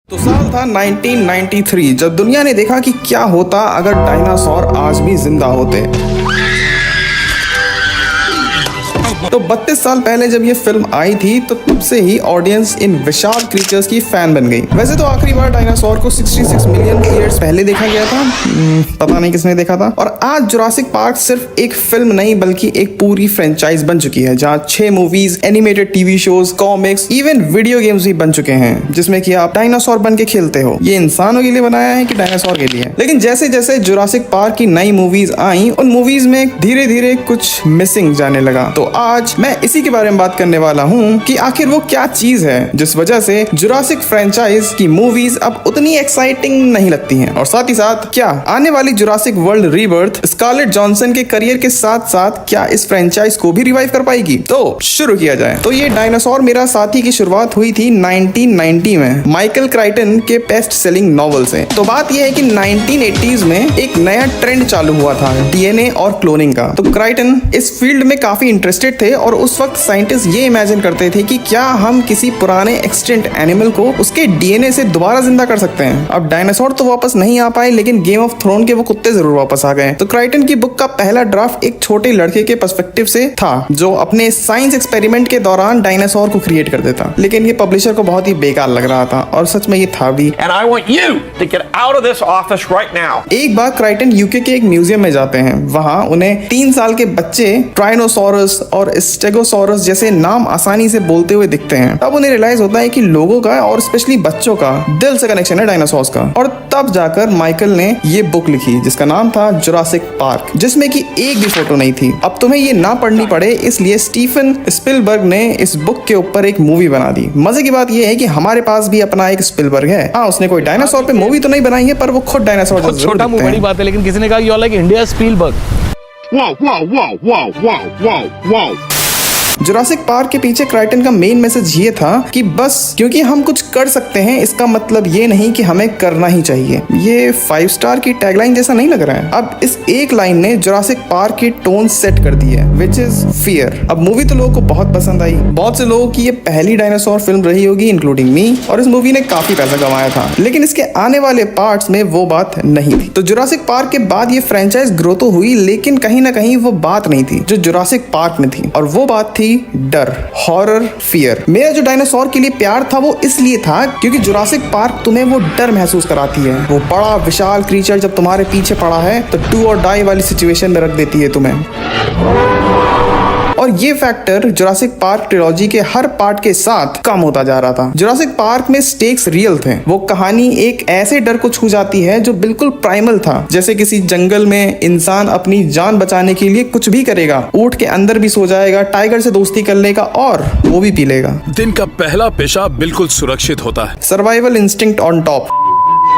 तो साल था 1993 जब दुनिया ने देखा कि क्या होता अगर डायनासोर आज भी जिंदा होते। तो 32 साल पहले जब ये फिल्म आई थी तो तब से ही ऑडियंस इन विशाल क्रीचर्स की फैन बन गई। वैसे तो आखिरी बार डायनासोर को 66 मिलियन ईयर्स पहले देखा गया था, पता नहीं किसने देखा था। और आज जुरासिक पार्क सिर्फ एक फिल्म नहीं बल्कि एक पूरी फ्रेंचाइज बन चुकी है, जहाँ 6 movies, animated TV shows, comics, even video games भी बन चुके हैं, जिसमें कि आप डायनासोर बन के खेलते हो। ये इंसानों के लिए बनाया है कि डायनासोर के लिए? लेकिन जैसे जैसे जुरासिक पार्क की नई मूवीज आई, उन मूवीज में धीरे धीरे कुछ मिसिंग जाने लगा। तो आज मैं इसी के बारे में बात करने वाला हूँ कि आखिर वो क्या चीज है जिस वजह से जुरासिक फ्रेंचाइज की मूवीज अब उतनी एक्साइटिंग नहीं लगती हैं। और साथ ही साथ क्या आने वाली Jurassic World Rebirth Scarlett Johansson के करियर के साथ साथ क्या इस फ्रेंचाइज को भी रिवाइव कर पाएगी? तो शुरू किया जाए। तो ये डायनासोर मेरा साथी की शुरुआत हुई थी 1990 में माइकल क्राइटन के बेस्ट सेलिंग नॉवल से। तो बात यह है कि 1980s में एक नया ट्रेंड चालू हुआ था, डीएनए और क्लोनिंग का। तो क्राइटन इस फील्ड में काफी इंटरेस्टेड थे और उस वक्त साइंटिस्ट ये इमेजिन करते थे कि क्या हम किसी पुराने एक्सटिंक्ट एनिमल को उसके डीएनए से दोबारा जिंदा कर सकते हैं। अब डायनासोर तो वापस नहीं आ पाए, लेकिन गेम ऑफ थ्रोन के वो कुत्ते जरूर वापस आ गए। तो क्राइटन की बुक का पहला ड्राफ्ट एक छोटे लड़के के पर्सपेक्टिव से था जो अपने साइंस एक्सपेरिमेंट के दौरान डायनासोर को क्रिएट कर देता। लेकिन ये पब्लिशर को बहुत ही बेकार लग रहा था और सच में ये था भी। And I want you to get out of this office right now. एक बार क्राइटन यूके के एक म्यूजियम में जाते हैं। वहां उन्हें 3 साल के बच्चे ट्राइनोसोरस और स्टेगोसोरस जैसे नाम आसानी से बोलते हुए दिखते हैं। तब उन्हें रियलाइज होता है कि लोगों का और स्पेशली बच्चों का दिल से कनेक्शन है डायनासोर्स का। और तब जाकर माइकल ने ये बुक लिखी जिसका नाम था जुरासिक पार्क, जिसमें कि एक भी फोटो नहीं थी। अब तुम्हें ये ना पढ़नी पड़े इसलिए स्टीफन स्पिलबर्ग ने इस बुक के ऊपर एक मूवी बना दी। मजे की बात ये है कि हमारे पास भी अपना एक स्पिलबर्ग है। हाँ, उसने कोई डायनासोर पे मूवी तो नहीं बनाई है, पर वो खुद डायनासोर छोटा मुंह बड़ी बात है, लेकिन किसी ने कहा you are like India Spielberg. Jurassic Park के पीछे क्राइटन का मेन मैसेज ये था कि बस क्योंकि हम कुछ कर सकते हैं इसका मतलब ये नहीं कि हमें करना ही चाहिए। ये 5 स्टार की टैगलाइन जैसा नहीं लग रहा है? अब इस एक लाइन ने जुरासिक पार्क की टोन सेट कर दी है, विच इज फियर। अब मूवी तो लोगों को बहुत पसंद आई, बहुत से लोगों की ये पहली डायनासोर फिल्म रही होगी इंक्लूडिंग मी, और इस मूवी ने काफी पैसा कमाया था। लेकिन इसके आने वाले पार्ट्स में वो बात नहीं थी। तो जुरासिक पार्क के बाद ये फ्रेंचाइज ग्रो तो हुई, लेकिन कहीं ना कहीं वो बात नहीं थी जो जुरासिक पार्क में थी, और वो बात थी डर, हॉरर, फियर। मेरा जो डायनासोर के लिए प्यार था वो इसलिए था क्योंकि जुरासिक पार्क तुम्हें वो डर महसूस कराती है। वो बड़ा विशाल क्रीचर जब तुम्हारे पीछे पड़ा है तो डू और डाई वाली सिचुएशन में रख देती है तुम्हें। और ये फैक्टर जुरासिक पार्क ट्रिलॉजी के हर पार्ट के साथ कम होता जा रहा था। जुरासिक पार्क में स्टेक्स रियल थे। वो कहानी एक ऐसे डर को छू जाती है जो बिल्कुल प्राइमल था, जैसे किसी जंगल में इंसान अपनी जान बचाने के लिए कुछ भी करेगा। ऊंट के अंदर भी सो जाएगा, टाइगर से दोस्ती कर लेगा और वो भी पी लेगा। दिन का पहला पेशाब बिल्कुल सुरक्षित होता है। Survival instinct on top.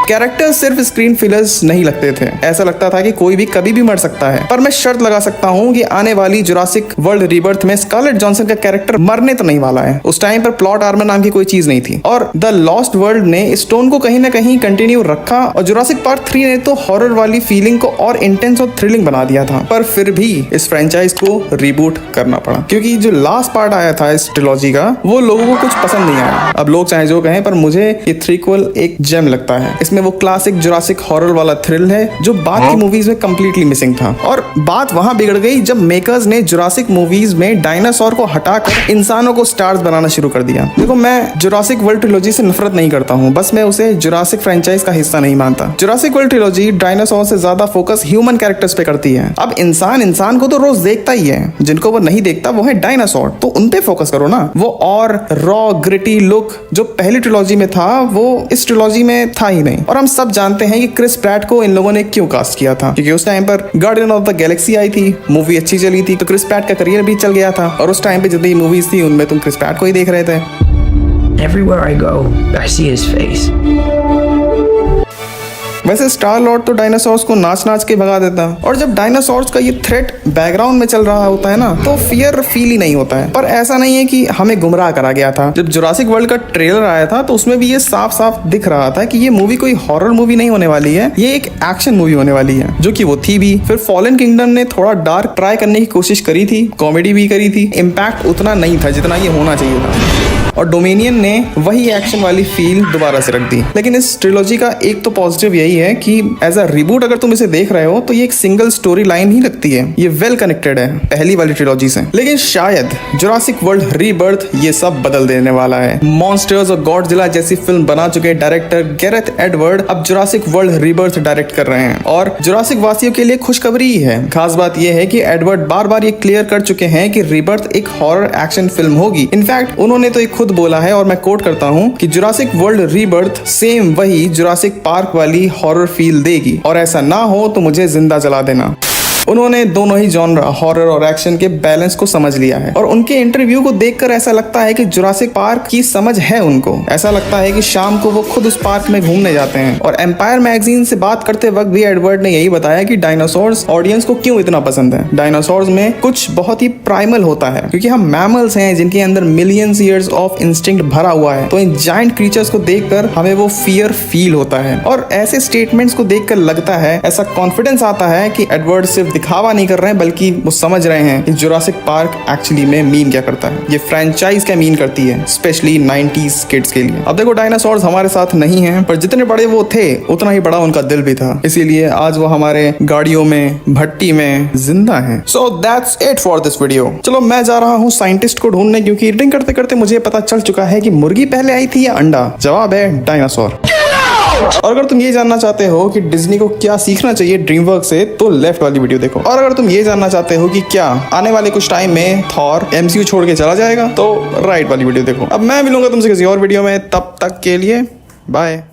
Character सिर्फ स्क्रीन फिलर्स नहीं लगते थे, ऐसा लगता था कि कोई भी कभी भी मर सकता है। पर मैं शर्त लगा सकता हूँ कि आने वाली जुरासिक वर्ल्ड रीबर्थ में स्कारलेट जॉनसन का कैरेक्टर मरने तो नहीं वाला है। उस टाइम पर प्लॉट आर्मर नाम की कोई चीज नहीं थी और द लॉस्ट वर्ल्ड ने इस टोन को कहीं ना कहीं कंटिन्यू रखा। और जुरासिक पार्क 3 ने तो हॉरर वाली फीलिंग को और इंटेंस और थ्रिलिंग बना दिया था। पर फिर भी इस फ्रेंचाइज को रिबूट करना पड़ा क्योंकि जो लास्ट पार्ट आया था इस ट्रिलॉजी का वो लोगों को कुछ पसंद नहीं आया। अब लोग चाहे जो कहें, पर मुझे ये थ्रीक्वल एक जेम लगता है। इसमें वो क्लासिक जुरासिक हॉरर वाला थ्रिल है जो बाद की मूवीज में कंप्लीटली मिसिंग था। और बात वहां बिगड़ गई जब मेकर्स ने जुरासिक मूवीज में डायनासोर को हटाकर इंसानों को स्टार्स बनाना शुरू कर दिया। देखो, मैं जुरासिक वर्ल्ड ट्रिलॉजी से नफरत नहीं करता हूं, बस मैं उसे जुरासिक फ्रेंचाइज का हिस्सा नहीं मानता। जुरासिक वर्ल्ड ट्रिलॉजी डायनासोर से ज्यादा फोकस ह्यूमन कैरेक्टर्स पे करती है। अब इंसान को तो रोज देखता ही है, जिनको वो नहीं देखता वो है डायनासोर, तो उन पे फोकस करो ना। वो और रॉ ग्रिटी लुक जो पहली ट्रिलॉजी में था वो इस ट्रिलॉजी में था ही नहीं। और हम सब जानते हैं कि क्रिस प्रैट को इन लोगों ने क्यों कास्ट किया था, क्योंकि उस टाइम पर गार्डियन ऑफ द गैलेक्सी आई थी, मूवी अच्छी चली थी, तो क्रिस प्रैट का करियर भी चल गया था। और उस टाइम पे जितनी मूवीज थी उनमें तुम क्रिस प्रैट को ही देख रहे थे। Everywhere I go, I see his face. वैसे स्टार लॉर्ड तो डायनासोर्स को नाच के भगा देता, और जब डायनासोर्स का ये थ्रेट बैकग्राउंड में चल रहा होता है ना तो फियर फील ही नहीं होता है। पर ऐसा नहीं है कि हमें गुमराह करा गया था। जब जुरासिक वर्ल्ड का ट्रेलर आया था तो उसमें भी ये साफ साफ दिख रहा था कि ये मूवी कोई हॉरर मूवी नहीं होने वाली है, ये एक एक्शन मूवी होने वाली है, जो कि वो थी भी। फिर फॉलन किंगडम ने थोड़ा डार्क ट्राई करने की कोशिश करी थी, कॉमेडी भी करी थी, इम्पैक्ट उतना नहीं था जितना ये होना चाहिए था। और डोमिनियन ने वही एक्शन वाली फील दोबारा से रख दी। लेकिन इस ट्रिलॉजी का एक तो पॉजिटिव यही है कि एज अ रिबूट अगर तुम इसे देख रहे हो तो ये एक सिंगल स्टोरी लाइन ही लगती है, ये वेल कनेक्टेड है पहली वाली ट्रिलॉजी से। लेकिन शायद जुरासिक वर्ल्ड रीबर्थ ये सब बदल देने वाला है। मॉन्स्टर्स और गॉडजिला जैसी फिल्म बना चुके डायरेक्टर गैरेथ एडवर्ड अब जुरासिक वर्ल्ड रीबर्थ डायरेक्ट कर रहे हैं और जुरासिक वासियों के लिए खुशखबरी ही है। खास बात यह है कि एडवर्ड बार बार ये क्लियर कर चुके हैं कि रीबर्थ एक हॉरर एक्शन फिल्म होगी। इनफैक्ट उन्होंने तो एक खुद बोला है और मैं कोट करता हूं कि जुरासिक वर्ल्ड रीबर्थ सेम वही जुरासिक पार्क वाली हॉरर फील देगी और ऐसा ना हो तो मुझे जिंदा जला देना। उन्होंने दोनों ही जॉनर हॉरर और एक्शन के बैलेंस को समझ लिया है और उनके इंटरव्यू को देखकर ऐसा लगता है कि जुरासिक पार्क की समझ है उनको। ऐसा लगता है कि शाम को वो खुद उस पार्क में घूमने जाते हैं। और एम्पायर मैगजीन से बात करते वक्त भी एडवर्ड ने यही बताया कि डायनासोर्स ऑडियंस को क्यों इतना पसंद है। डायनासोर्स में कुछ बहुत ही प्राइमल होता है क्योंकि हम मैमल्स हैं जिनके अंदर मिलियंस ईयर्स ऑफ इंस्टिंक्ट भरा हुआ है, तो इन जायंट क्रीचर्स को देखकर हमें वो फियर फील होता है। और ऐसे स्टेटमेंट्स को देखकर लगता है, ऐसा कॉन्फिडेंस आता है कि एडवर्ड सिर्फ दिखावा नहीं कर रहे हैं बल्कि वो समझ रहे हैं कि जुरासिक पार्क एक्चुअली में मीन क्या करता है, ये फ्रेंचाइज क्या मीन करती है, स्पेशली 90s किड्स के लिए। अब देखो डायनासोर्स हमारे साथ नहीं हैं, पर जितने बड़े वो थे उतना ही बड़ा उनका दिल भी था, इसीलिए आज वो हमारे गाड़ियों में, भट्टी में जिंदा हैं। So that's it for this video. चलो मैं जा रहा हूँ साइंटिस्ट को ढूंढने, क्योंकि रीडिंग करते करते मुझे पता चल चुका है कि मुर्गी पहले आई थी या अंडा। जवाब है डायनासोर। और अगर तुम ये जानना चाहते हो कि डिज्नी को क्या सीखना चाहिए ड्रीमवर्क से, तो लेफ्ट वाली वीडियो देखो। और अगर तुम ये जानना चाहते हो कि क्या आने वाले कुछ टाइम में थॉर MCU छोड़ के चला जाएगा, तो राइट वाली वीडियो देखो। अब मैं मिलूंगा तुमसे किसी और वीडियो में, तब तक के लिए बाय।